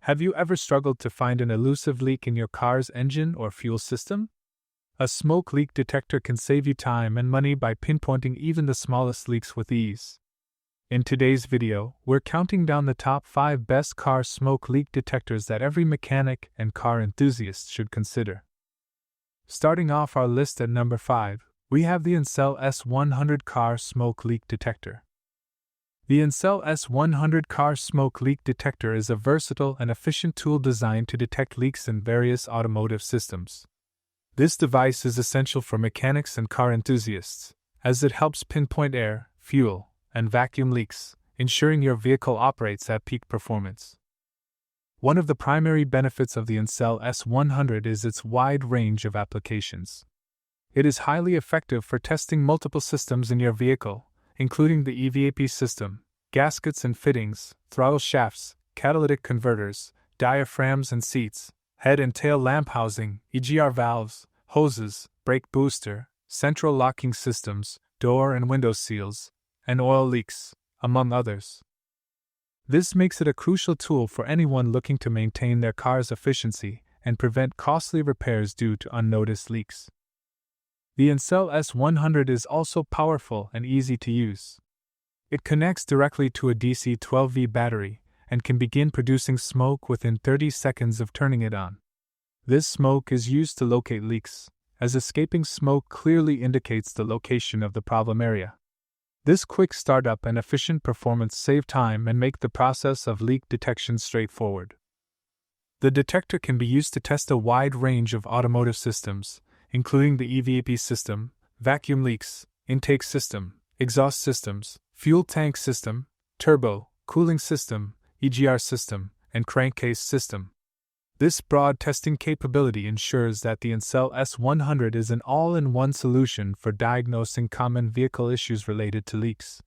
Have you ever struggled to find an elusive leak in your car's engine or fuel system? A smoke leak detector can save you time and money by pinpointing even the smallest leaks with ease. In today's video, we're counting down the top 5 best car smoke leak detectors that every mechanic and car enthusiast should consider. Starting off our list at number 5, we have the Ancel S100 car smoke leak detector. The Ancel S100 car smoke leak detector is a versatile and efficient tool designed to detect leaks in various automotive systems. This device is essential for mechanics and car enthusiasts, as it helps pinpoint air, fuel, and vacuum leaks, ensuring your vehicle operates at peak performance. One of the primary benefits of the Ancel S100 is its wide range of applications. It is highly effective for testing multiple systems in your vehicle, including the EVAP system, gaskets and fittings, throttle shafts, catalytic converters, diaphragms and seats, head and tail lamp housing, EGR valves, hoses, brake booster, central locking systems, door and window seals, and oil leaks, among others. This makes it a crucial tool for anyone looking to maintain their car's efficiency and prevent costly repairs due to unnoticed leaks. The Ancel S100 is also powerful and easy to use. It connects directly to a DC 12V battery and can begin producing smoke within 30 seconds of turning it on. This smoke is used to locate leaks, as escaping smoke clearly indicates the location of the problem area. This quick startup and efficient performance save time and make the process of leak detection straightforward. The detector can be used to test a wide range of automotive systems, including the EVAP system, vacuum leaks, intake system, exhaust systems, fuel tank system, turbo, cooling system, EGR system, and crankcase system. This broad testing capability ensures that the Ancel S100 is an all-in-one solution for diagnosing common vehicle issues related to leaks.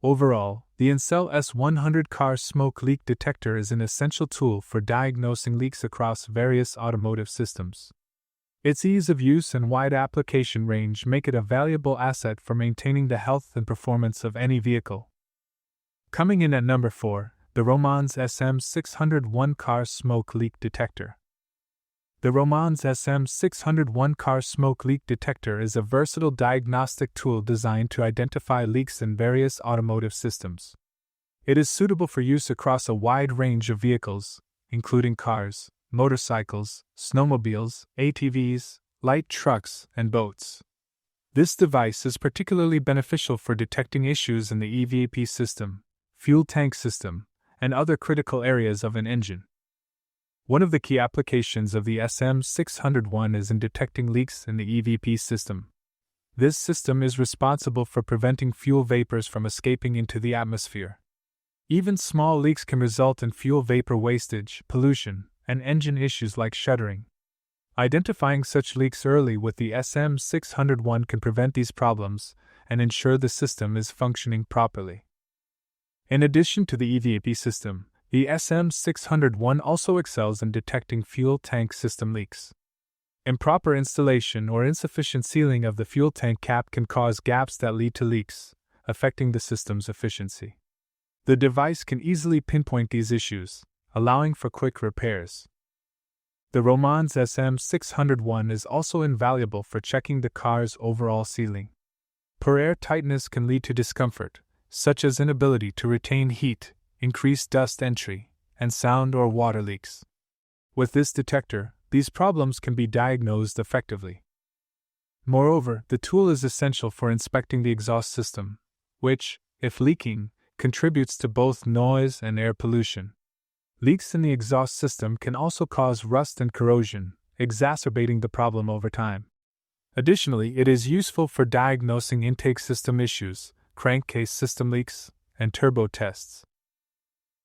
Overall, the Ancel S100 car smoke leak detector is an essential tool for diagnosing leaks across various automotive systems. Its ease of use and wide application range make it a valuable asset for maintaining the health and performance of any vehicle. Coming in at number 4, the Romondes SM601 car smoke leak detector. The Romondes SM601 car smoke leak detector is a versatile diagnostic tool designed to identify leaks in various automotive systems. It is suitable for use across a wide range of vehicles, including cars, motorcycles, snowmobiles, ATVs, light trucks, and boats. This device is particularly beneficial for detecting issues in the EVAP system, fuel tank system, and other critical areas of an engine. One of the key applications of the SM601 is in detecting leaks in the EVAP system. This system is responsible for preventing fuel vapors from escaping into the atmosphere. Even small leaks can result in fuel vapor wastage, pollution, and engine issues like shuddering. Identifying such leaks early with the SM601 can prevent these problems and ensure the system is functioning properly. In addition to the EVAP system, the SM601 also excels in detecting fuel tank system leaks. Improper installation or insufficient sealing of the fuel tank cap can cause gaps that lead to leaks, affecting the system's efficiency. The device can easily pinpoint these issues, allowing for quick repairs. The Romondes SM601 is also invaluable for checking the car's overall sealing. Poor air tightness can lead to discomfort, such as inability to retain heat, increased dust entry, and sound or water leaks. With this detector, these problems can be diagnosed effectively. Moreover, the tool is essential for inspecting the exhaust system, which, if leaking, contributes to both noise and air pollution. Leaks in the exhaust system can also cause rust and corrosion, exacerbating the problem over time. Additionally, it is useful for diagnosing intake system issues, crankcase system leaks, and turbo tests.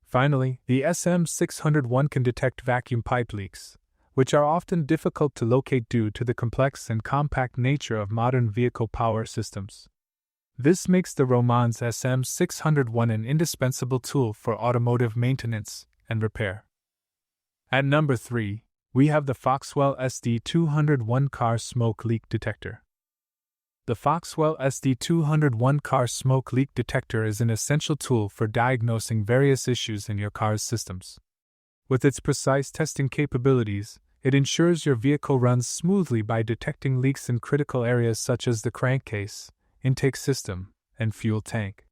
Finally, the SM601 can detect vacuum pipe leaks, which are often difficult to locate due to the complex and compact nature of modern vehicle power systems. This makes the Romondes SM601 an indispensable tool for automotive maintenance and repair. At number 3, we have the Foxwell SD201 car smoke leak detector. The Foxwell SD201 car smoke leak detector is an essential tool for diagnosing various issues in your car's systems. With its precise testing capabilities, it ensures your vehicle runs smoothly by detecting leaks in critical areas such as the crankcase, intake system, and fuel tank.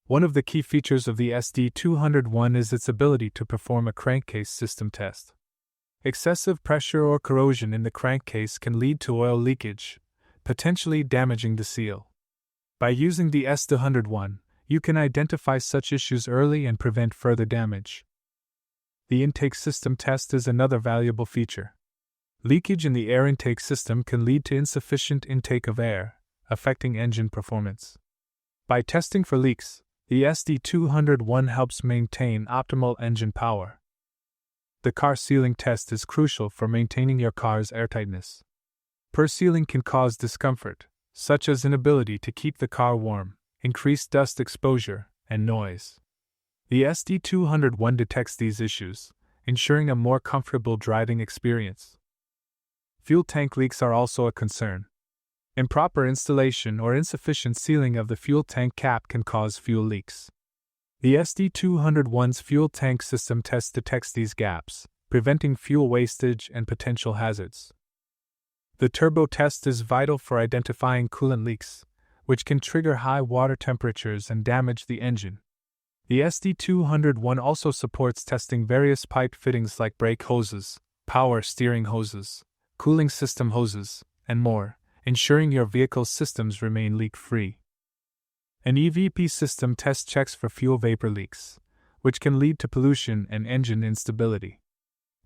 One of the key features of the SD201 is its ability to perform a crankcase system test. Excessive pressure or corrosion in the crankcase can lead to oil leakage, potentially damaging the seal. By using the SD201, you can identify such issues early and prevent further damage. The intake system test is another valuable feature. Leakage in the air intake system can lead to insufficient intake of air, affecting engine performance. By testing for leaks, the SD201 helps maintain optimal engine power. The car sealing test is crucial for maintaining your car's airtightness. Poor sealing can cause discomfort, such as inability to keep the car warm, increased dust exposure, and noise. The SD201 detects these issues, ensuring a more comfortable driving experience. Fuel tank leaks are also a concern. Improper installation or insufficient sealing of the fuel tank cap can cause fuel leaks. The SD201's fuel tank system test detects these gaps, preventing fuel wastage and potential hazards. The turbo test is vital for identifying coolant leaks, which can trigger high water temperatures and damage the engine. The SD201 also supports testing various pipe fittings like brake hoses, power steering hoses, cooling system hoses, and more, ensuring your vehicle's systems remain leak-free. An EVP system test checks for fuel vapor leaks, which can lead to pollution and engine instability.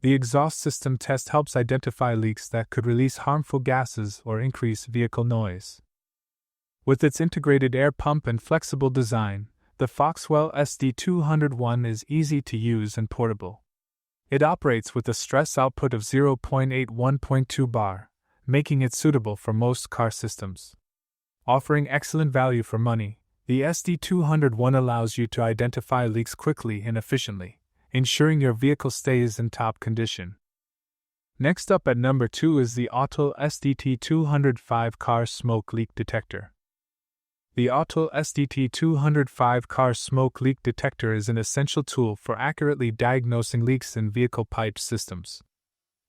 The exhaust system test helps identify leaks that could release harmful gases or increase vehicle noise. With its integrated air pump and flexible design, the Foxwell SD201 is easy to use and portable. It operates with a stress output of 0.81.2 bar, making it suitable for most car systems. Offering excellent value for money, the SD201 allows you to identify leaks quickly and efficiently, ensuring your vehicle stays in top condition. Next up at number 2 is the Autool SDT205 car smoke leak detector. The Autool SDT205 car smoke leak detector is an essential tool for accurately diagnosing leaks in vehicle pipe systems.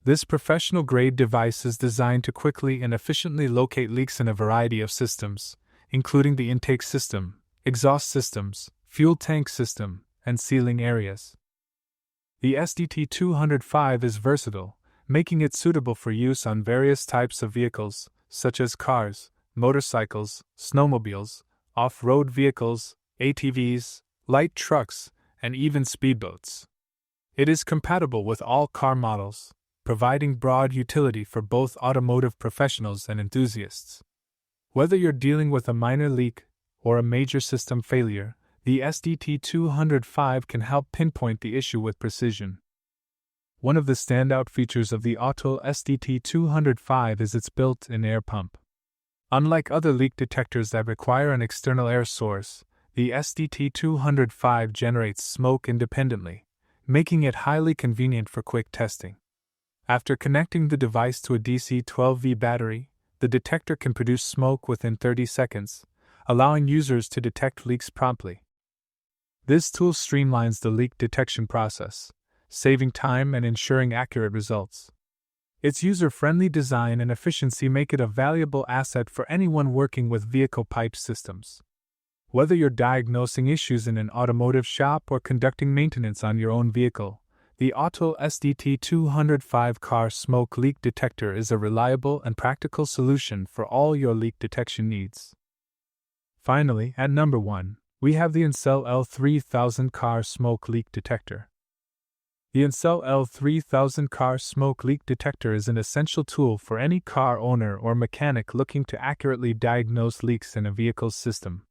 This professional-grade device is designed to quickly and efficiently locate leaks in a variety of systems, including the intake system, exhaust systems, fuel tank system, and sealing areas. The SDT205 is versatile, making it suitable for use on various types of vehicles, such as cars, motorcycles, snowmobiles, off-road vehicles, ATVs, light trucks, and even speedboats. It is compatible with all car models, providing broad utility for both automotive professionals and enthusiasts. Whether you're dealing with a minor leak or a major system failure, the SDT205 can help pinpoint the issue with precision. One of the standout features of the Autool SDT205 is its built-in air pump. Unlike other leak detectors that require an external air source, the SDT205 generates smoke independently, making it highly convenient for quick testing. After connecting the device to a DC 12V battery, the detector can produce smoke within 30 seconds, allowing users to detect leaks promptly. This tool streamlines the leak detection process, saving time and ensuring accurate results. Its user-friendly design and efficiency make it a valuable asset for anyone working with vehicle pipe systems. Whether you're diagnosing issues in an automotive shop or conducting maintenance on your own vehicle, the Autool SDT205 car smoke leak detector is a reliable and practical solution for all your leak detection needs. Finally, at number 1, we have the Ancel L3000 car smoke leak detector. The Ancel L3000 car smoke leak detector is an essential tool for any car owner or mechanic looking to accurately diagnose leaks in a vehicle's system.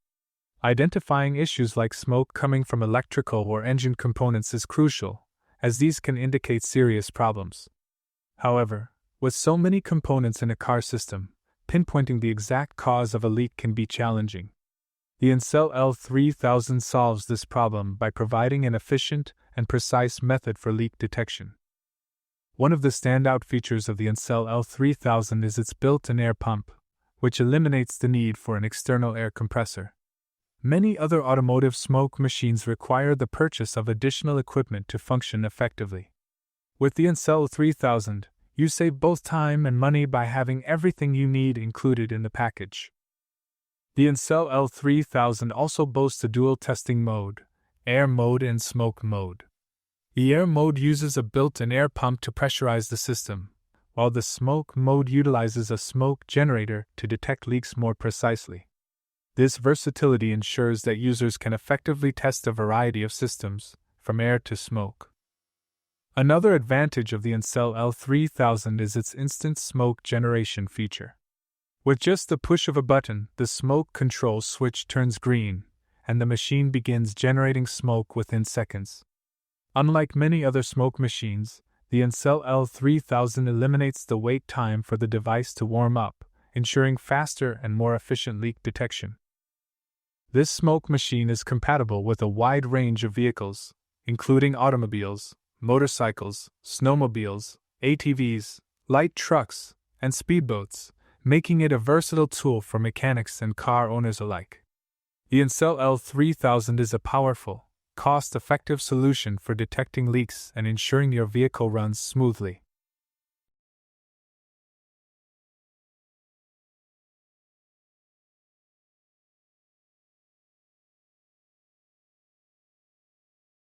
Identifying issues like smoke coming from electrical or engine components is crucial, as these can indicate serious problems. However, with so many components in a car system, pinpointing the exact cause of a leak can be challenging. The Ancel L3000 solves this problem by providing an efficient and precise method for leak detection. One of the standout features of the Ancel L3000 is its built-in air pump, which eliminates the need for an external air compressor. Many other automotive smoke machines require the purchase of additional equipment to function effectively. With the Ancel L3000, you save both time and money by having everything you need included in the package. The Ancel L3000 also boasts a dual testing mode, air mode and smoke mode. The air mode uses a built-in air pump to pressurize the system, while the smoke mode utilizes a smoke generator to detect leaks more precisely. This versatility ensures that users can effectively test a variety of systems, from air to smoke. Another advantage of the Ancel L3000 is its instant smoke generation feature. With just the push of a button, the smoke control switch turns green, and the machine begins generating smoke within seconds. Unlike many other smoke machines, the Ancel L3000 eliminates the wait time for the device to warm up, ensuring faster and more efficient leak detection. This smoke machine is compatible with a wide range of vehicles, including automobiles, motorcycles, snowmobiles, ATVs, light trucks, and speedboats, making it a versatile tool for mechanics and car owners alike. The Ancel L3000 is a powerful, cost-effective solution for detecting leaks and ensuring your vehicle runs smoothly.